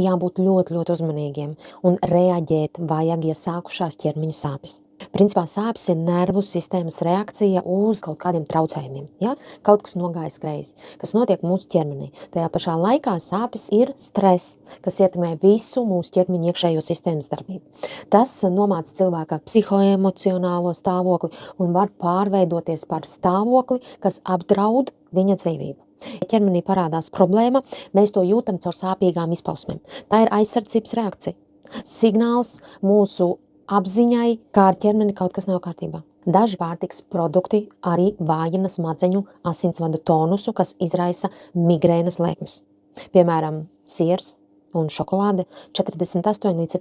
Jābūt ļoti, ļoti uzmanīgiem un reaģēt vajag, ja sākušās ķermeņa sāpes. Principā sāpes ir nervu sistēmas reakcija uz kaut kādiem traucējumiem, ja? Kaut kas nogājis greizi, kas notiek mūsu ķermenī. Tajā pašā laikā sāpes ir stress, kas ietekmē visu mūsu ķermeņa iekšējo sistēmas darbību. Tas nomāca cilvēka psihoemocionālo stāvokli un var pārveidoties par stāvokli, kas apdraud viņa dzīvību. Ja ķermenī parādās problēma, mēs to jūtam caur sāpīgām izpausmēm. Tā ir aizsardzības reakcija. Signāls mūsu apziņai, kā ar ķermeni kaut kas nav kārtībā. Daži pārtikas produkti arī vājina smadzeņu asinsvadu tonusu, kas izraisa migrēnas lēkmes. Piemēram, siers un šokolāde 48 līdz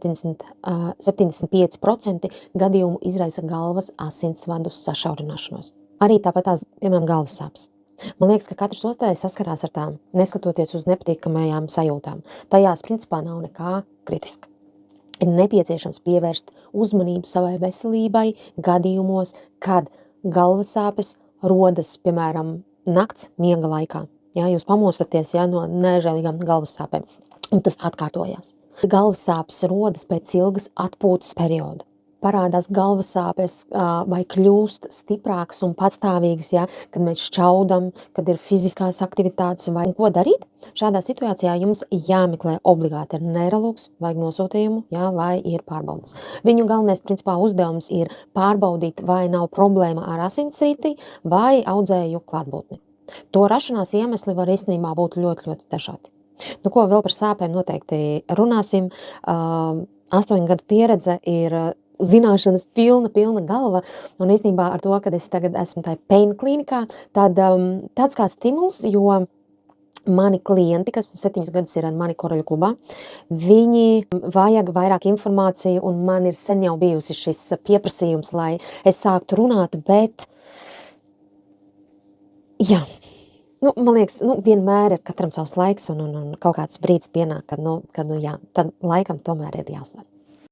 75% gadījumu izraisa galvas asinsvadu sašaurināšanos. Arī tāpat tās, piemēram, galvas sāpes. Man liekas, ka katrs otrais saskarās ar tām, neskatoties uz nepatīkamajām sajūtām. Tajās principā nav nekā kritiska. Ir nepieciešams pievērst uzmanību savai veselībai gadījumos, kad galvas sāpes rodas, piemēram, nakts miega laikā. Ja, jūs pamostaties no nežēlīgām galvas sāpēm, un tas atkārtojās. Galvas sāpes rodas pēc ilgas atpūtas perioda. Parādās galvas sāpes vai kļūst stiprākas un patstāvīgas, kad mēs šķaudam, kad ir fiziskās aktivitātes vai ko darīt. Šādā situācijā jums jāmeklē obligāti ar neiroloģu vajag nosūtījumu, lai ir pārbaudas. Viņu galvenais principā uzdevums ir pārbaudīt, vai nav problēma ar asinsriti vai audzēju klātbūtni. To rašanās iemesli var īstenībā būt ļoti, ļoti dažādi. Ko vēl par sāpēm noteikti runāsim. 8 gadu pieredze ir zināšanas pilna galva, un īstenībā ar to, kad es tagad esmu tajā pain klīnikā, tad tāds kā stimuls, jo mani klienti, kas 7 gadus ir ar mani Koroļu klubā, viņi vajag vairāk informāciju, un man ir sen jau bijusi šis pieprasījums, lai es sāktu runāt, bet man liekas, vienmēr ir katram savs laiks, un kaut kāds brīdis pienāk, kad tad laikam tomēr ir jāstāv.